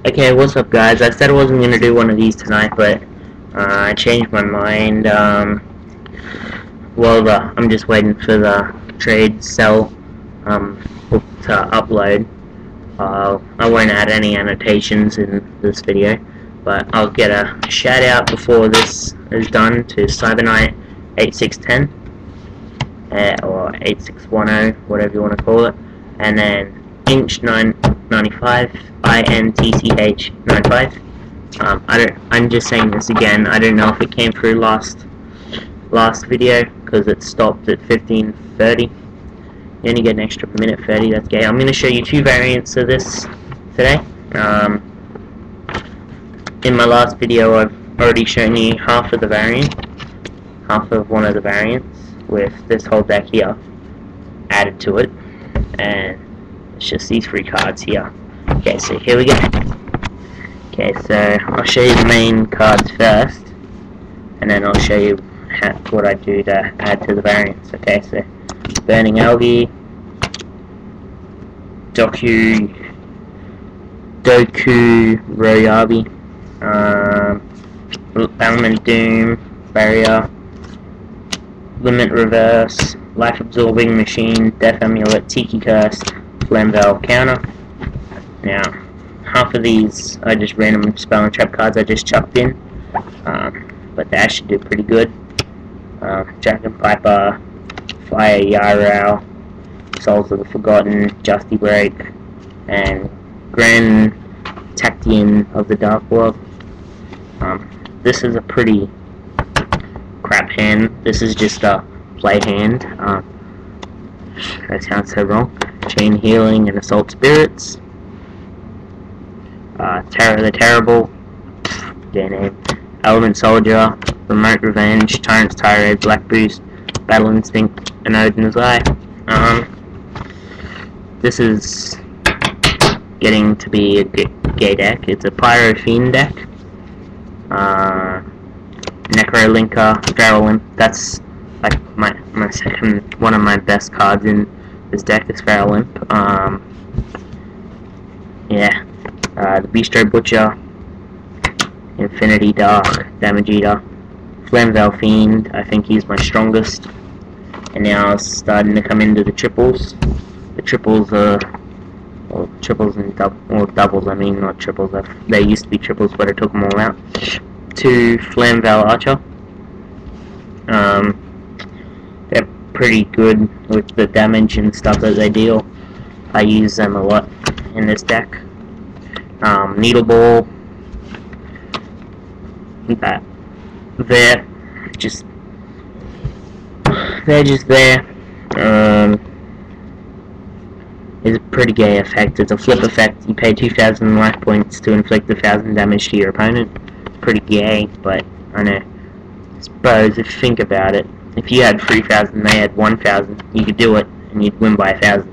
Okay, what's up guys? I said I wasn't going to do one of these tonight, but I changed my mind. I'm just waiting for the trade sell book to upload. I won't add any annotations in this video, but I'll get a shout out before this is done to Cyberknight8610 or 8610, whatever you want to call it, and then Inch995, INTCH95. I'm just saying this again. I don't know if it came through last video because it stopped at 15:30. You only get an extra minute 30. That's gay. I'm going to show you two variants of this today. In my last video, I've already shown you half of the variant, half of one of the variants with this whole deck here added to it, and it's just these three cards here. Okay, so here we go. Okay, so I'll show you the main cards first, and then I'll show you what I do to add to the variants. Okay, so Burning Algae, Doku Royabi, Element Doom, Barrier, Limit Reverse, Life Absorbing Machine, Death Amulet, Tiki Curse, Flame Valve Counter. Now, half of these are just random spell and trap cards I just chucked in, but they actually do pretty good. Dragon Piper, Fire Yarrow, Souls of the Forgotten, Justy Break, and Grand Tactian of the Dark World. This is a pretty crap hand. This is just a play hand. That sounds so wrong. Chain Healing and Assault Spirits. Terror the Terrible, their name. Element Soldier, Remote Revenge, Tyrant's Tirade, Black Boost, Battle Instinct, and Odin's Eye. This is getting to be a gay deck. It's a Pyro Fiend deck. Necrolinker, Feral Imp. That's like my second, one of my best cards in this deck is Feral Imp. Yeah. The Bistro Butcher, Infinity Dark, Damage Eater, Flame Valve Fiend. I think he's my strongest. And now it's starting to come into the triples. The triples are, well, triples and doubles. I mean, not triples. They used to be triples, but I took them all out. To Flame Valve Archer. They're pretty good with the damage and stuff that they deal. I use them a lot in this deck. Needle Ball. They're just there. It's a pretty gay effect. It's a flip effect. You pay 2,000 life points to inflict 1,000 damage to your opponent. Pretty gay, but I know. I suppose if you think about it, if you had 3,000, they had 1,000, you could do it, and you'd win by 1,000.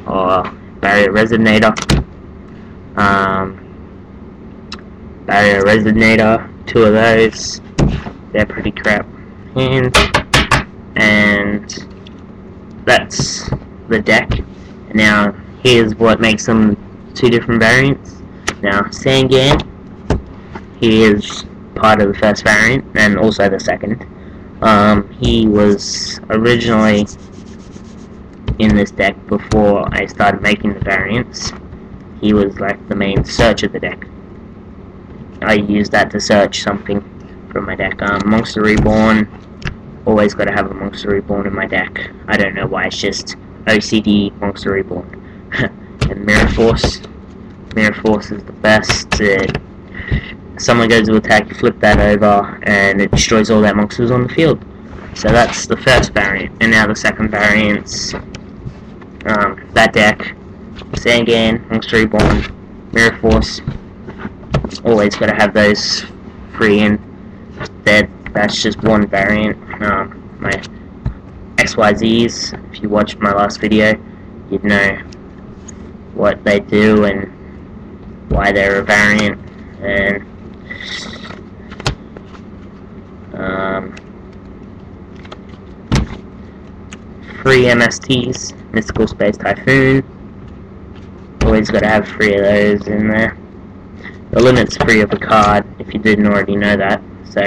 Or Barrier Resonator. Barrier Resonator, two of those. They're pretty crap hands. And that's the deck. Now, here's what makes them two different variants. Now, Sangan, he is part of the first variant, and also the second. He was originally in this deck before I started making the variants. He was like the main search of the deck. I used that to search something from my deck. Monster Reborn, always got to have a Monster Reborn in my deck. I don't know why, it's just OCD Monster Reborn. And Mirror Force. Mirror Force is the best. Someone goes to attack, you flip that over, and it destroys all their monsters on the field. So that's the first variant. And now the second variant's that deck. Sangan, Monster Reborn, Mirror Force. Always got to have those free in. That's just one variant. My XYZs, if you watched my last video, you'd know what they do and why they're a variant. And free MSTs, Mystical Space Typhoon. Always got to have 3 of those in there. The limit's free of a card, if you didn't already know that. So,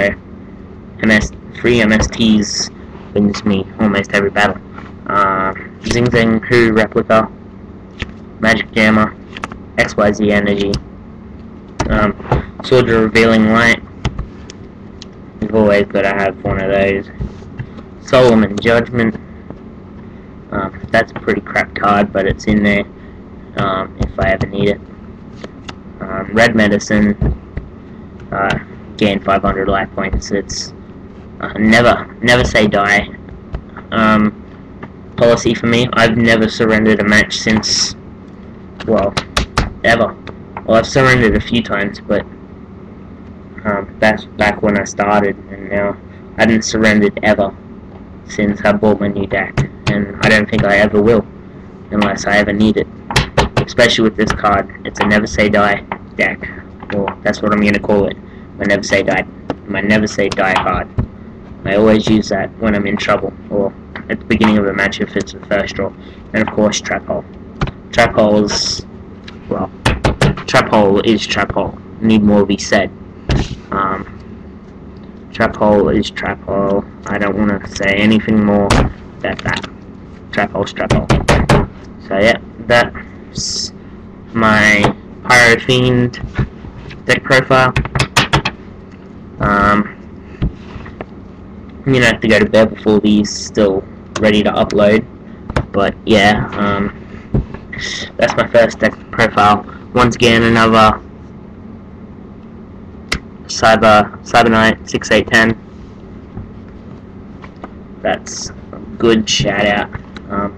free MSTs wins me almost every battle. Zing Zing Hu Replica, Magic Jammer, XYZ Energy, Sword of Revealing Light. You've always got to have one of those. Solomon Judgment. That's a pretty crap card, but it's in there if I ever need it. Red Medicine. Gain 500 life points. It's never say die policy for me. I've never surrendered a match since, well, ever. Well, I've surrendered a few times, but that's back when I started, and now I haven't surrendered ever since I bought my new deck, and I don't think I ever will, unless I ever need it. Especially with this card, it's a never say die deck, or that's what I'm gonna call it. My never say die card. I always use that when I'm in trouble, or at the beginning of a match if it's the first draw. And of course, Trap Hole. Trap Hole's, well, Trap Hole is Trap Hole. Need more be said. Trap Hole is Trap Hole. I don't want to say anything more than that. Trap Hole's Trap Hole. So yeah, that's my Pyro Fiend deck profile. I'm gonna have to go to bed before these still ready to upload. But yeah, that's my first deck profile. Once again, another Cyber Knight 6810. That's a good shout out. I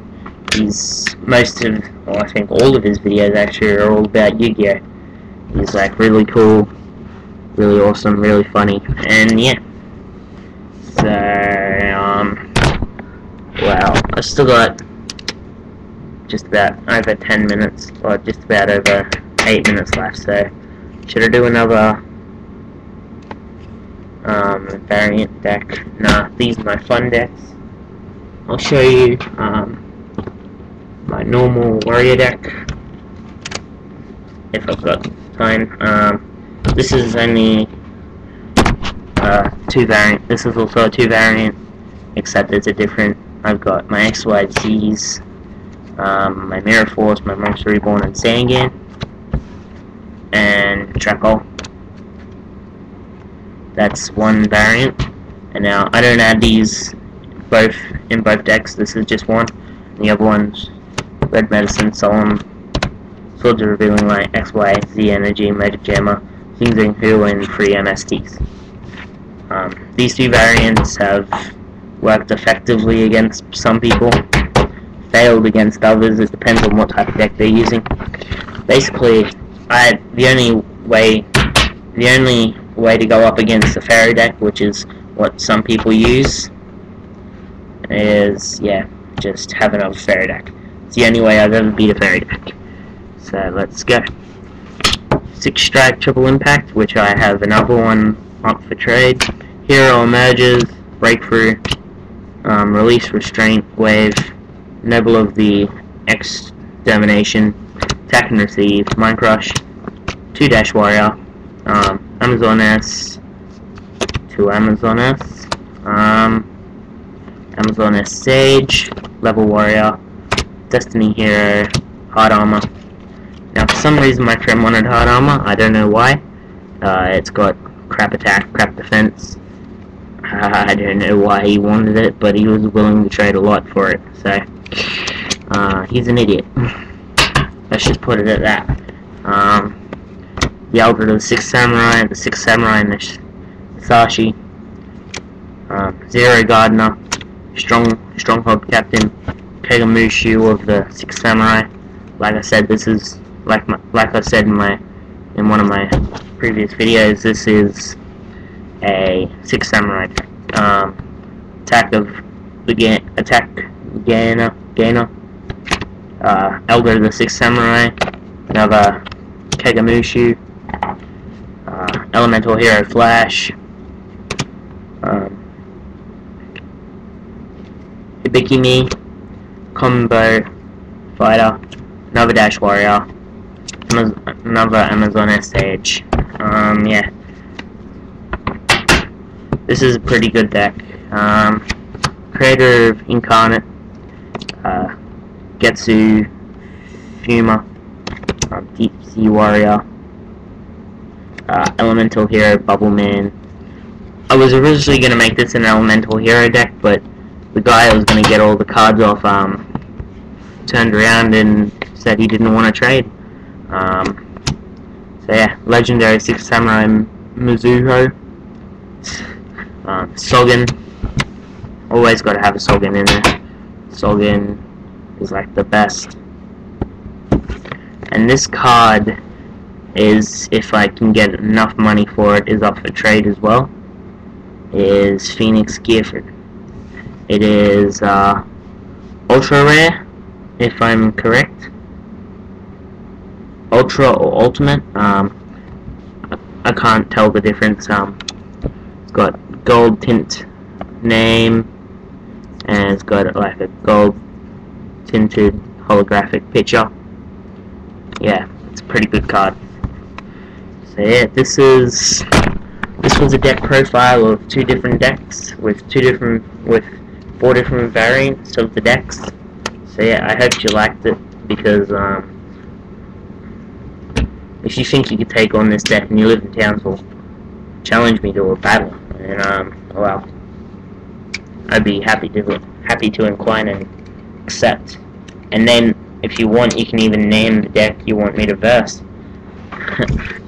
think all of his videos actually are all about Yu-Gi-Oh! He's like really cool, really awesome, really funny, and yeah. So, well, I still got just about over 10 minutes, or just about over 8 minutes left, so should I do another variant deck? Nah, these are my fun decks. I'll show you my normal warrior deck, if I've got time. This is only 2 variant. This is also a 2 variant, except it's a different. I've got my XYZs, my Mirror Force, my Monster Reborn, and Sangan, and Trap Hole. That's 1 variant. And now I don't add these in both decks. This is just one. And the other one's Red Medicine, Solemn, Swords of Revealing Light, XYZ Energy, Magic Jammer, Zing Zing Hu, and 3 MSTs. These 2 variants have worked effectively against some people, failed against others. It depends on what type of deck they're using. Basically, the only way to go up against the fairy deck, which is what some people use, is, yeah, just have another fairy deck. It's the only way I've ever beat a fairy deck. So let's go. 6 Strike Triple Impact, which I have another one up for trade. Hero Emerges, Breakthrough, Release Restraint, Wave, Noble of the Extermination, Attack and Receive, Mind Crush, 2 Warrior, Amazon S, 2 Amazon S, Amazon S Sage, Level Warrior, Destiny Hero, Hard Armor. Now for some reason my friend wanted Hard Armor, I don't know why. It's got crap attack, crap defense. I don't know why he wanted it, but he was willing to trade a lot for it, so he's an idiot. Let's just put it at that. The Elder of the 6th Samurai, the 6th Samurai, and the Sashi. Zero Gardener, Stronghold Captain, Kagamushu of the 6th Samurai. Like I said, this is like I said in one of my previous videos. This is a 6th Samurai attack Gainer, Elder of the 6th Samurai, another Kagamushu, Elemental Hero Flash, Hibikimi, Combo Fighter, another Dash Warrior, another Amazon S Sage. Yeah. This is a pretty good deck. Creator of Incarnate, Getsu, Fuma, Deep Sea Warrior, Elemental Hero, Bubble Man. I was originally going to make this an Elemental Hero deck, but the guy I was going to get all the cards off turned around and said he didn't want to trade. So yeah, Legendary 6 Samurai Mizuho, Sogen. Always got to have a Sogen in there. Sogen is like the best. And this card is, if I can get enough money for it, is up for trade as well. Is Phoenix Gearford. It is ultra rare, if I'm correct. Ultra or ultimate. I can't tell the difference. It's got gold tint name, and it's got like a gold tinted holographic picture. Yeah, it's a pretty good card. So yeah, this was a deck profile of 2 different decks with 4 different variants of the decks. So yeah, I hope you liked it, because if you think you could take on this deck and you live in Townsville, challenge me to a battle, and well, I'd be happy to incline and accept. And then, if you want, you can even name the deck you want me to verse,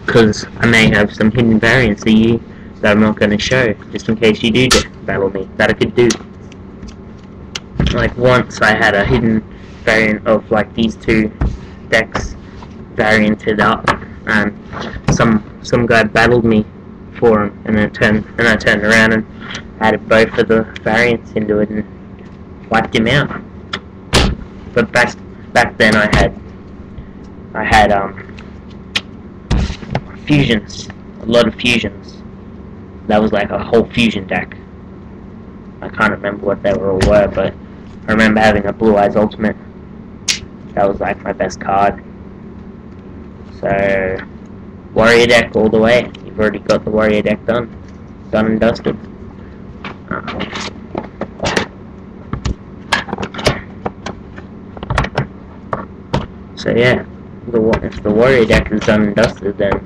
because I may have some hidden variants of you that I'm not going to show, just in case you do battle me, that I could do. Like once I had a hidden variant of like these 2 decks varianted up, and some guy battled me for him, and I turned around and added both of the variants into it and wiped him out. But back then I had fusions, a lot of fusions. That was like a whole fusion deck. I can't remember what they all were, but I remember having a Blue Eyes Ultimate. That was like my best card. So, Warrior deck all the way. You've already got the Warrior deck done and dusted. So yeah, if the Warrior deck is done and dusted, then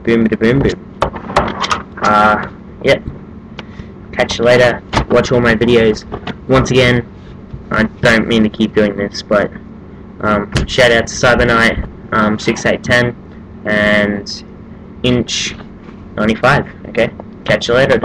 boom da boom boom. Yep. Catch you later. Watch all my videos. Once again, I don't mean to keep doing this, but shout out to Cyberknight 6810 and Inch 95. Okay, catch you later.